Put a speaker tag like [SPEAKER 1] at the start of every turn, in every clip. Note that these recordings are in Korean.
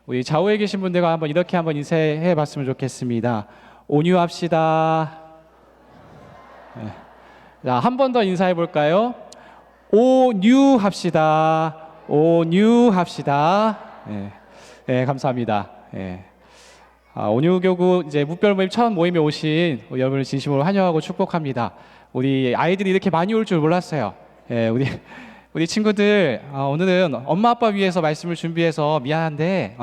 [SPEAKER 1] 우리 좌우에 계신 분들과 한번 이렇게 한번 인사해 봤으면 좋겠습니다. 온유합시다. 네. 자, 한 번 더 인사해 볼까요? 온유합시다. 온유합시다. 네, 네, 감사합니다. 네. 온유교구 이제 무별 모임 첫 모임에 오신 여러분을 진심으로 환영하고 축복합니다. 우리 아이들이 이렇게 많이 올 줄 몰랐어요. 예, 우리 친구들 오늘은 엄마 아빠 위해서 말씀을 준비해서 미안한데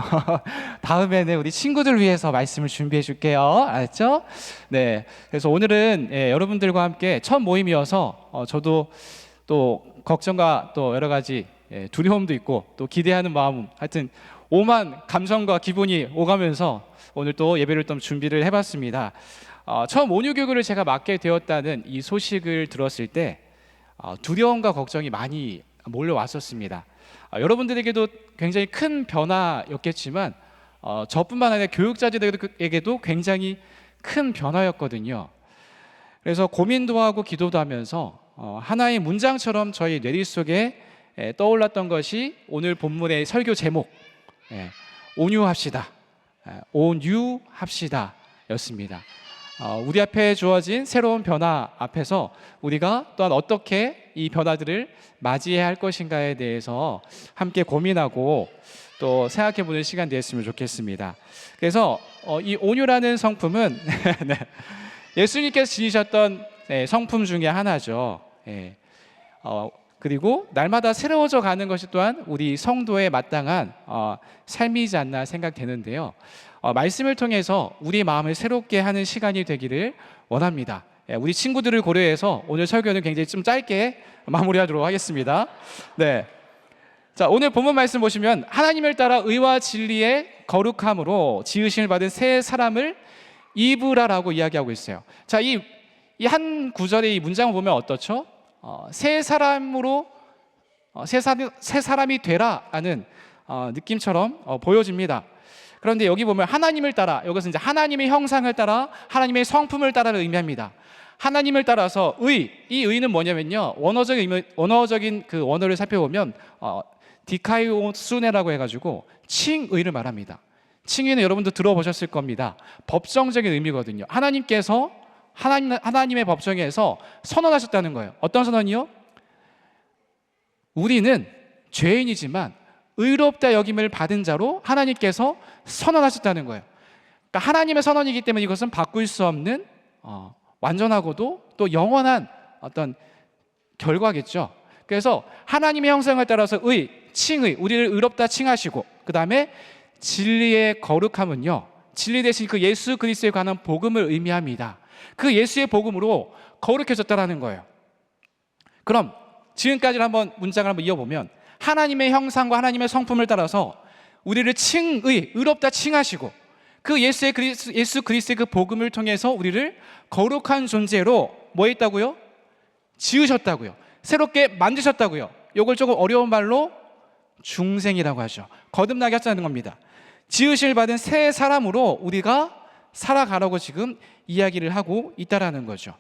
[SPEAKER 1] 다음에는 우리 친구들 위해서 말씀을 준비해 줄게요. 알았죠? 네. 그래서 오늘은 여러분들과 함께 첫 모임이어서 저도 또 걱정과 또 여러 가지 두려움도 있고 또 기대하는 마음, 하여튼 오만 감정과 기분이 오가면서 오늘 또 예배를 좀 준비를 해봤습니다. 처음 온유교구를 제가 맡게 되었다는 이 소식을 들었을 때 두려움과 걱정이 많이 몰려왔었습니다. 여러분들에게도 굉장히 큰 변화였겠지만 저뿐만 아니라 교육자들에게도 굉장히 큰 변화였거든요. 그래서 고민도 하고 기도도 하면서 하나의 문장처럼 저희 뇌리 속에 떠올랐던 것이 오늘 본문의 설교 제목, 온유합시다. 온유합시다 였습니다. 우리 앞에 주어진 새로운 변화 앞에서 우리가 또한 어떻게 이 변화들을 맞이해야 할 것인가에 대해서 함께 고민하고 또 생각해보는 시간 되었으면 좋겠습니다. 그래서 이 온유라는 성품은 네, 예수님께서 지니셨던 성품 중에 하나죠. 그리고 날마다 새로워져 가는 것이 또한 우리 성도에 마땅한 삶이지 않나 생각되는데요. 말씀을 통해서 우리 마음을 새롭게 하는 시간이 되기를 원합니다. 우리 친구들을 고려해서 오늘 설교는 굉장히 좀 짧게 마무리하도록 하겠습니다. 네. 자, 오늘 본문 말씀 보시면 하나님을 따라 의와 진리의 거룩함으로 지으심을 받은 새 사람을 입으라라고 이야기하고 있어요. 자, 이 한 구절의 이 문장을 보면 어떻죠? 새 사람으로 새 사람이 되라라는 느낌처럼 보여집니다. 그런데 여기 보면 하나님을 따라, 이것은 이제 하나님의 형상을 따라 하나님의 성품을 따라를 의미합니다. 하나님을 따라서 이 의는 뭐냐면요, 원어적인 그 원어를 살펴보면 디카이오수네라고 해가지고 칭의를 말합니다. 칭의는 여러분도 들어보셨을 겁니다. 법정적인 의미거든요. 하나님의 법정에서 선언하셨다는 거예요. 어떤 선언이요? 우리는 죄인이지만 의롭다 여김을 받은 자로 하나님께서 선언하셨다는 거예요. 그러니까 하나님의 선언이기 때문에 이것은 바꿀 수 없는 완전하고도 또 영원한 어떤 결과겠죠. 그래서 하나님의 형상을 따라서 칭의, 우리를 의롭다 칭하시고, 그 다음에 진리의 거룩함은요, 진리 대신 그 예수 그리스도에 관한 복음을 의미합니다. 그 예수의 복음으로 거룩해졌다는 거예요. 그럼 지금까지 한번 문장을 한번 이어보면 하나님의 형상과 하나님의 성품을 따라서 우리를 의롭다 칭하시고 그 예수 그리스도의 그 복음을 통해서 우리를 거룩한 존재로 뭐 했다고요? 지으셨다고요. 새롭게 만드셨다고요. 이걸 조금 어려운 말로 중생이라고 하죠. 거듭나게 하자는 겁니다. 지으심을 받은 새 사람으로 우리가 살아가라고 지금 이야기를 하고 있다라는 거죠.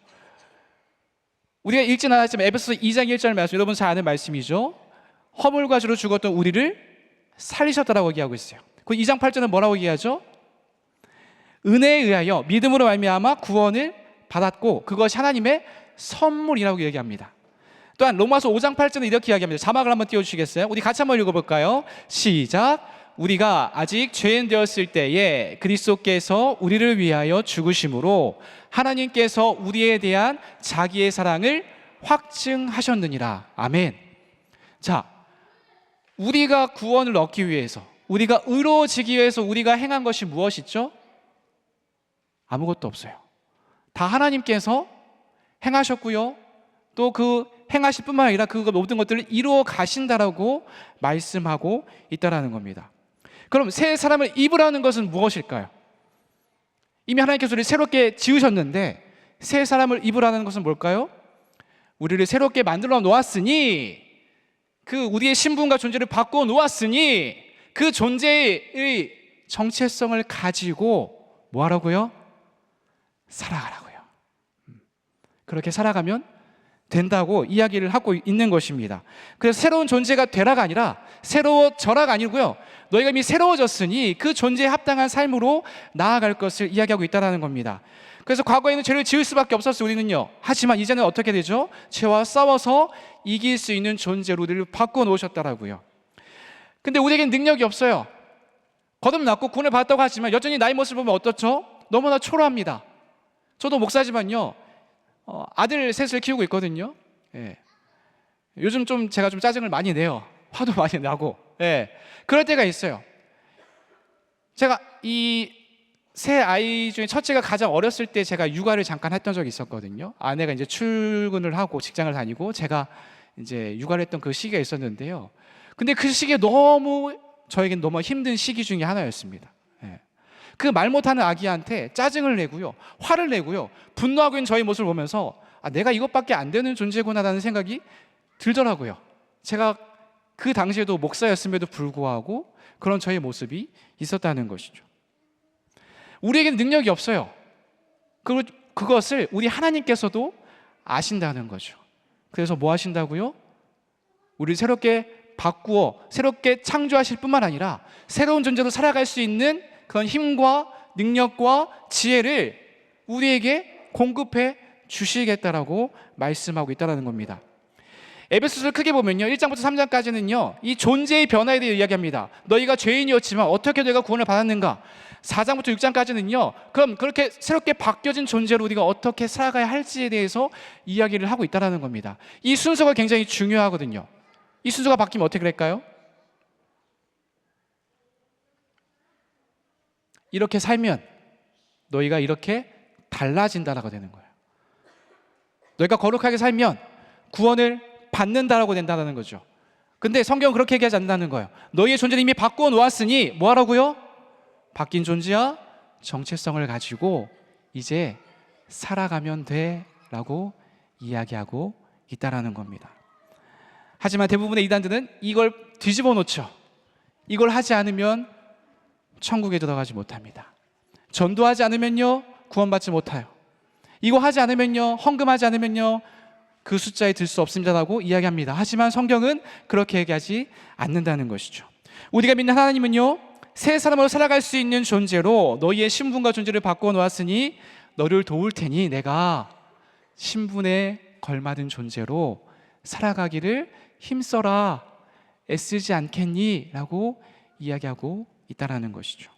[SPEAKER 1] 우리가 읽진 않았지만 에베소서 2장 1절 말씀, 여러분 잘 아는 말씀이죠. 허물과 죄로 죽었던 우리를 살리셨다라고 얘기하고 있어요. 그 2장 8절은 뭐라고 얘기하죠? 은혜에 의하여 믿음으로 말미암아 구원을 받았고 그것이 하나님의 선물이라고 얘기합니다. 또한 로마서 5장 8절은 이렇게 이야기합니다. 자막을 한번 띄워주시겠어요? 우리 같이 한번 읽어볼까요? 시작. 우리가 아직 죄인 되었을 때에 그리스도께서 우리를 위하여 죽으심으로 하나님께서 우리에 대한 자기의 사랑을 확증하셨느니라. 아멘. 자, 우리가 구원을 얻기 위해서, 우리가 의로워지기 위해서 우리가 행한 것이 무엇이죠? 아무것도 없어요. 다 하나님께서 행하셨고요, 또 그 행하실 뿐만 아니라 그 모든 것들을 이루어 가신다라고 말씀하고 있다라는 겁니다. 그럼 새 사람을 입으라는 것은 무엇일까요? 이미 하나님께서 우리를 새롭게 지으셨는데 새 사람을 입으라는 것은 뭘까요? 우리를 새롭게 만들어 놓았으니, 그 우리의 신분과 존재를 바꿔 놓았으니 그 존재의 정체성을 가지고 뭐 하라고요? 살아가라고요. 그렇게 살아가면 된다고 이야기를 하고 있는 것입니다. 그래서 새로운 존재가 되라가 아니라 새로워져라가 아니고요, 너희가 이미 새로워졌으니 그 존재에 합당한 삶으로 나아갈 것을 이야기하고 있다는 겁니다. 그래서 과거에는 죄를 지을 수밖에 없었어요, 우리는요. 하지만 이제는 어떻게 되죠? 죄와 싸워서 이길 수 있는 존재로 우리를 바꿔놓으셨다라고요. 근데 우리에게는 능력이 없어요. 거듭났고 구원을 받았다고 하지만 여전히 나의 모습을 보면 어떻죠? 너무나 초라합니다. 저도 목사지만요, 아들 셋을 키우고 있거든요. 예. 요즘 좀 제가 좀 짜증을 많이 내요. 화도 많이 나고. 예. 그럴 때가 있어요. 제가 이 세 아이 중에 첫째가 가장 어렸을 때 제가 육아를 잠깐 했던 적이 있었거든요. 아내가 이제 출근을 하고 직장을 다니고 제가 이제 육아를 했던 그 시기가 있었는데요. 근데 그 시기에 저에겐 너무 힘든 시기 중에 하나였습니다. 예. 그 말 못하는 아기한테 짜증을 내고요, 화를 내고요, 분노하고 있는 저의 모습을 보면서 내가 이것밖에 안 되는 존재구나라는 생각이 들더라고요. 제가 그 당시에도 목사였음에도 불구하고 그런 저의 모습이 있었다는 것이죠. 우리에게는 능력이 없어요. 그것을 우리 하나님께서도 아신다는 거죠. 그래서 뭐 하신다고요? 우리를 새롭게 바꾸어 새롭게 창조하실 뿐만 아니라 새로운 존재로 살아갈 수 있는 그런 힘과 능력과 지혜를 우리에게 공급해 주시겠다라고 말씀하고 있다는 겁니다. 에베소서를 크게 보면요, 1장부터 3장까지는요 이 존재의 변화에 대해 이야기합니다. 너희가 죄인이었지만 어떻게 너희가 구원을 받았는가. 4장부터 6장까지는요 그럼 그렇게 새롭게 바뀌어진 존재로 우리가 어떻게 살아가야 할지에 대해서 이야기를 하고 있다는 겁니다. 이 순서가 굉장히 중요하거든요. 이 순서가 바뀌면 어떻게 될까요? 이렇게 살면 너희가 이렇게 달라진다라고 되는 거예요. 너희가 거룩하게 살면 구원을 받는다라고 된다는 거죠. 근데 성경은 그렇게 얘기하지 않는다는 거예요. 너희의 존재를 이미 바꾸어 놓았으니 뭐 하라고요? 바뀐 존재와 정체성을 가지고 이제 살아가면 돼 라고 이야기하고 있다는 겁니다. 하지만 대부분의 이단들은 이걸 뒤집어 놓죠. 이걸 하지 않으면 천국에 들어가지 못합니다. 전도하지 않으면요 구원받지 못해요. 이거 하지 않으면요, 헌금하지 않으면요 그 숫자에 들 수 없습니다라고 이야기합니다. 하지만 성경은 그렇게 얘기하지 않는다는 것이죠. 우리가 믿는 하나님은요 새 사람으로 살아갈 수 있는 존재로 너희의 신분과 존재를 바꾸어 놓았으니 너를 도울 테니 내가 신분에 걸맞은 존재로 살아가기를 힘써라, 애쓰지 않겠니? 라고 이야기하고 있다는 것이죠.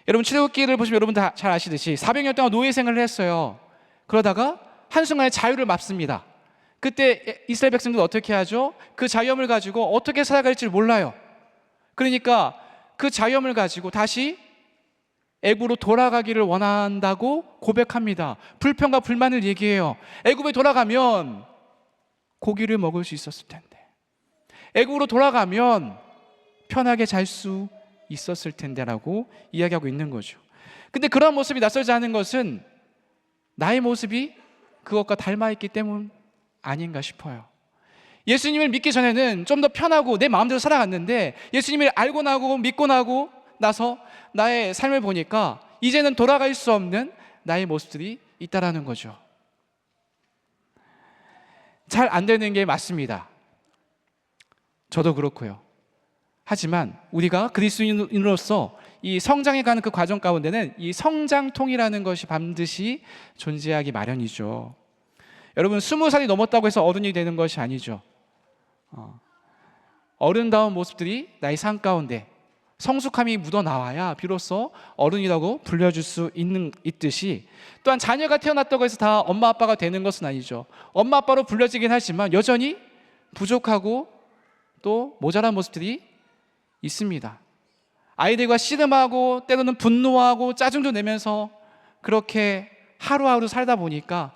[SPEAKER 1] 여러분, 출애굽기를 보시면 여러분 다 잘 아시듯이 400년 동안 노예 생활을 했어요. 그러다가 한순간에 자유를 맛습니다. 그때 이스라엘 백성들은 어떻게 하죠? 그 자유함을 가지고 어떻게 살아갈지 몰라요. 그러니까 그 자유함을 가지고 다시 애굽으로 돌아가기를 원한다고 고백합니다. 불평과 불만을 얘기해요. 애굽에 돌아가면 고기를 먹을 수 있었을 텐데, 애굽으로 돌아가면 편하게 잘 수 있었을 텐데라고 이야기하고 있는 거죠. 근데 그런 모습이 낯설지 않은 것은 나의 모습이 그것과 닮아있기 때문 아닌가 싶어요. 예수님을 믿기 전에는 좀 더 편하고 내 마음대로 살아갔는데 예수님을 알고 나고 믿고 나서 나의 삶을 보니까 이제는 돌아갈 수 없는 나의 모습들이 있다라는 거죠. 잘 안 되는 게 맞습니다. 저도 그렇고요. 하지만 우리가 그리스도인으로서 이 성장해 가는 그 과정 가운데는 이 성장통이라는 것이 반드시 존재하기 마련이죠. 여러분, 20살이 넘었다고 해서 어른이 되는 것이 아니죠. 어른다운 모습들이 나의 삶 가운데 성숙함이 묻어나와야 비로소 어른이라고 불려줄 수 있듯이, 또한 자녀가 태어났다고 해서 다 엄마 아빠가 되는 것은 아니죠. 엄마 아빠로 불려지긴 하지만 여전히 부족하고 또 모자란 모습들이 있습니다. 아이들과 씨름하고 때로는 분노하고 짜증도 내면서 그렇게 하루하루 살다 보니까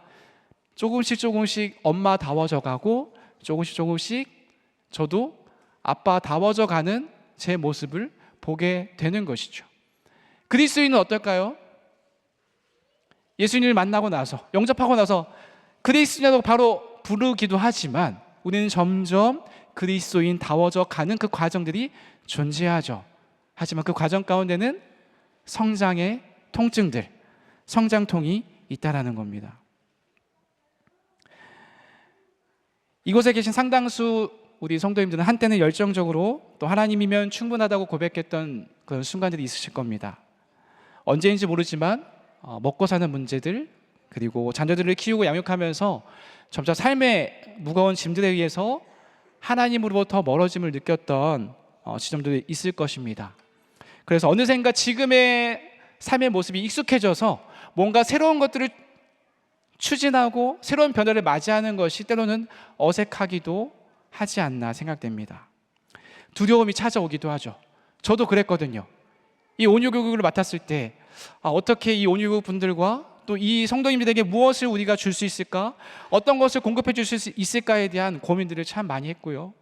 [SPEAKER 1] 조금씩 엄마다워져 가고 조금씩 저도 아빠다워져 가는 제 모습을 보게 되는 것이죠. 그리스도인은 어떨까요? 예수님을 만나고 나서, 영접하고 나서 그리스도인이라고 바로 부르기도 하지만 우리는 점점 그리스도인다워져 가는 그 과정들이 존재하죠. 하지만 그 과정 가운데는 성장의 통증들, 성장통이 있다라는 겁니다. 이곳에 계신 상당수 우리 성도님들은 한때는 열정적으로 또 하나님이면 충분하다고 고백했던 그런 순간들이 있으실 겁니다. 언제인지 모르지만 먹고 사는 문제들, 그리고 자녀들을 키우고 양육하면서 점차 삶의 무거운 짐들에 의해서 하나님으로부터 멀어짐을 느꼈던 지점들이 있을 것입니다. 그래서 어느샌가 지금의 삶의 모습이 익숙해져서 뭔가 새로운 것들을 추진하고 새로운 변화를 맞이하는 것이 때로는 어색하기도 하지 않나 생각됩니다. 두려움이 찾아오기도 하죠. 저도 그랬거든요. 이 온유교육을 맡았을 때 어떻게 이 온유교육 분들과 또 이 성도님들에게 무엇을 우리가 줄 수 있을까? 어떤 것을 공급해 줄 수 있을까에 대한 고민들을 참 많이 했고요.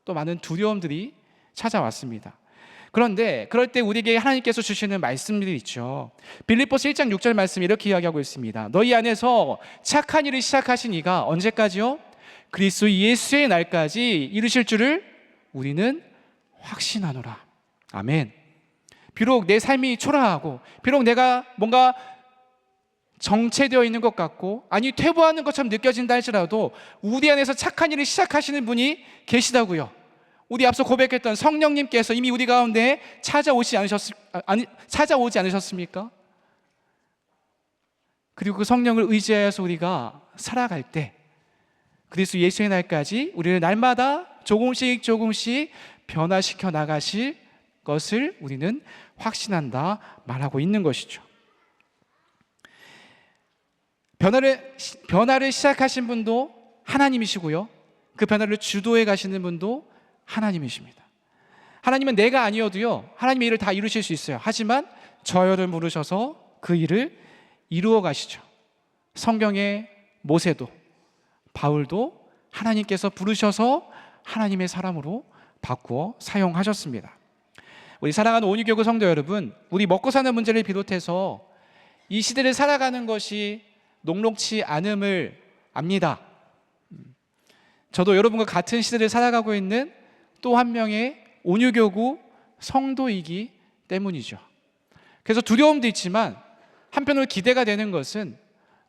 [SPEAKER 1] 또 많은 두려움들이 찾아왔습니다. 그런데 그럴 때 우리에게 하나님께서 주시는 말씀들이 있죠. 빌립보서 1장 6절 말씀이 이렇게 이야기하고 있습니다. 너희 안에서 착한 일을 시작하신 이가 언제까지요? 그리스도 예수의 날까지 이루실 줄을 우리는 확신하노라. 아멘. 비록 내 삶이 초라하고 비록 내가 뭔가 정체되어 있는 것 같고 아니 퇴보하는 것처럼 느껴진다 할지라도 우리 안에서 착한 일을 시작하시는 분이 계시다고요. 우리 앞서 고백했던 성령님께서 이미 우리 가운데 찾아오지 않으셨습니까? 그리고 그 성령을 의지하여서 우리가 살아갈 때 그리스도 예수의 날까지 우리를 날마다 조금씩 변화시켜 나가실 것을 우리는 확신한다 말하고 있는 것이죠. 변화를 시작하신 분도 하나님이시고요. 그 변화를 주도해 가시는 분도 하나님이십니다. 하나님은 내가 아니어도요, 하나님의 일을 다 이루실 수 있어요. 하지만 저혈을 부르셔서 그 일을 이루어 가시죠. 성경의 모세도 바울도 하나님께서 부르셔서 하나님의 사람으로 바꾸어 사용하셨습니다. 우리 사랑하는 온유교구 성도 여러분, 우리 먹고 사는 문제를 비롯해서 이 시대를 살아가는 것이 녹록치 않음을 압니다. 저도 여러분과 같은 시대를 살아가고 있는 또 한 명의 온유교구 성도이기 때문이죠. 그래서 두려움도 있지만 한편으로 기대가 되는 것은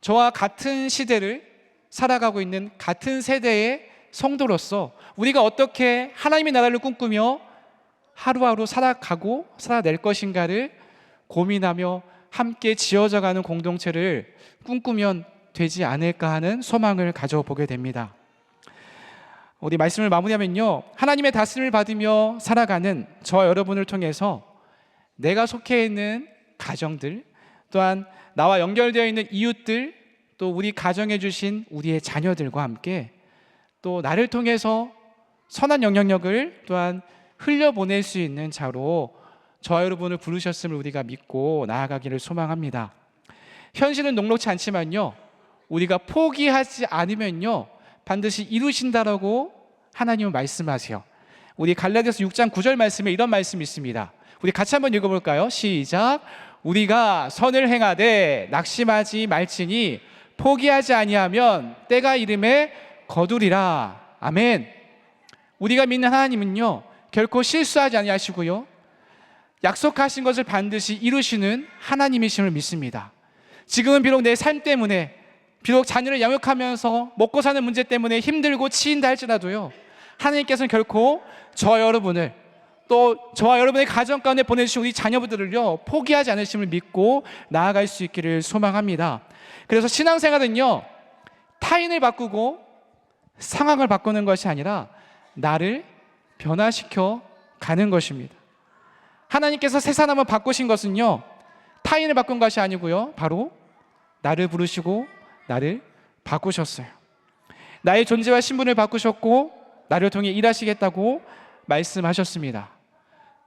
[SPEAKER 1] 저와 같은 시대를 살아가고 있는 같은 세대의 성도로서 우리가 어떻게 하나님의 나라를 꿈꾸며 하루하루 살아낼 것인가를 고민하며 함께 지어져가는 공동체를 꿈꾸면 되지 않을까 하는 소망을 가져보게 됩니다. 우리 말씀을 마무리하면요, 하나님의 다스림을 받으며 살아가는 저와 여러분을 통해서 내가 속해 있는 가정들, 또한 나와 연결되어 있는 이웃들, 또 우리 가정에 주신 우리의 자녀들과 함께 또 나를 통해서 선한 영향력을 또한 흘려보낼 수 있는 자로 저와 여러분을 부르셨음을 우리가 믿고 나아가기를 소망합니다. 현실은 녹록치 않지만요, 우리가 포기하지 않으면요 반드시 이루신다라고 하나님은 말씀하세요. 우리 갈라디아서 6장 9절 말씀에 이런 말씀이 있습니다. 우리 같이 한번 읽어볼까요? 시작. 우리가 선을 행하되 낙심하지 말지니 포기하지 아니하면 때가 이름에 거두리라. 아멘. 우리가 믿는 하나님은요 결코 실수하지 아니하시고요 약속하신 것을 반드시 이루시는 하나님이심을 믿습니다. 지금은 비록 내 삶 때문에, 비록 자녀를 양육하면서 먹고 사는 문제 때문에 힘들고 치인다 할지라도요 하나님께서는 결코 저와 여러분을, 또 저와 여러분의 가정 가운데 보내주신 우리 자녀분들을요 포기하지 않으심을 믿고 나아갈 수 있기를 소망합니다. 그래서 신앙생활은요 타인을 바꾸고 상황을 바꾸는 것이 아니라 나를 변화시켜 가는 것입니다. 하나님께서 새 사람을 바꾸신 것은요 타인을 바꾼 것이 아니고요 바로 나를 부르시고 나를 바꾸셨어요. 나의 존재와 신분을 바꾸셨고 나를 통해 일하시겠다고 말씀하셨습니다.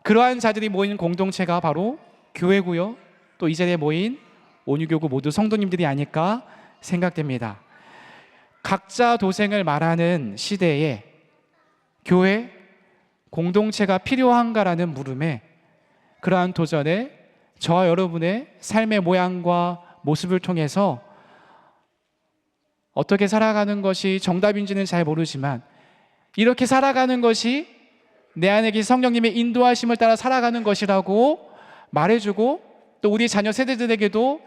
[SPEAKER 1] 그러한 자들이 모인 공동체가 바로 교회고요 또 이 자리에 모인 온유교구 모두 성도님들이 아닐까 생각됩니다. 각자 도생을 말하는 시대에 교회, 공동체가 필요한가라는 물음에 그러한 도전에 저와 여러분의 삶의 모양과 모습을 통해서 어떻게 살아가는 것이 정답인지는 잘 모르지만 이렇게 살아가는 것이 내 안에 계신 성령님의 인도하심을 따라 살아가는 것이라고 말해주고 또 우리 자녀 세대들에게도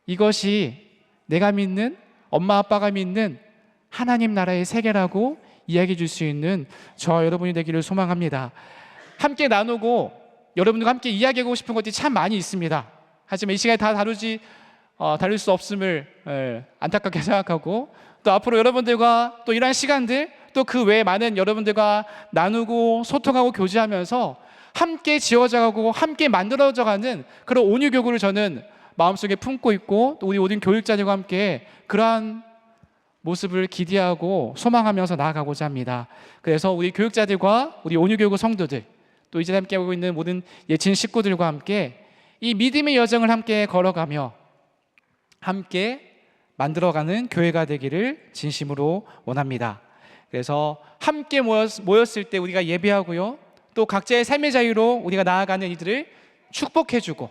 [SPEAKER 1] 이것이 내가 믿는, 엄마 아빠가 믿는 하나님 나라의 세계라고 이야기해 줄 수 있는 저와 여러분이 되기를 소망합니다. 함께 나누고 여러분들과 함께 이야기하고 싶은 것들이 참 많이 있습니다. 하지만 이 시간에 다 다룰 수 없음을 안타깝게 생각하고, 또 앞으로 여러분들과 또 이러한 시간들, 또 그 외에 많은 여러분들과 나누고 소통하고 교제하면서 함께 지어져가고 함께 만들어져가는 그런 온유교구를 저는 마음속에 품고 있고, 또 우리 모든 교육자들과 함께 그러한 모습을 기대하고 소망하면서 나아가고자 합니다. 그래서 우리 교육자들과 우리 온유교구 성도들, 또 이제 함께 하고 있는 모든 예친 식구들과 함께 이 믿음의 여정을 함께 걸어가며 함께 만들어가는 교회가 되기를 진심으로 원합니다. 그래서 함께 모였을 때 우리가 예배하고요, 또 각자의 삶의 자유로 우리가 나아가는 이들을 축복해주고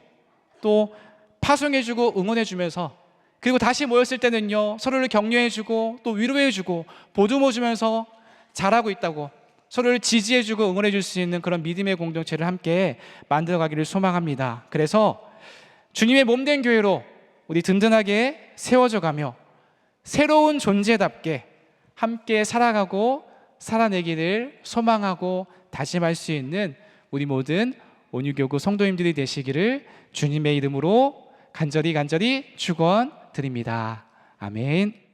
[SPEAKER 1] 또 파송해주고 응원해주면서, 그리고 다시 모였을 때는요 서로를 격려해주고 또 위로해주고 보듬어주면서 잘하고 있다고 서로를 지지해주고 응원해줄 수 있는 그런 믿음의 공동체를 함께 만들어가기를 소망합니다. 그래서 주님의 몸된 교회로 우리 든든하게 세워져가며 새로운 존재답게 함께 살아가고 살아내기를 소망하고 다짐할 수 있는 우리 모든 온유교구 성도님들이 되시기를 주님의 이름으로 간절히 축원드립니다. 아멘.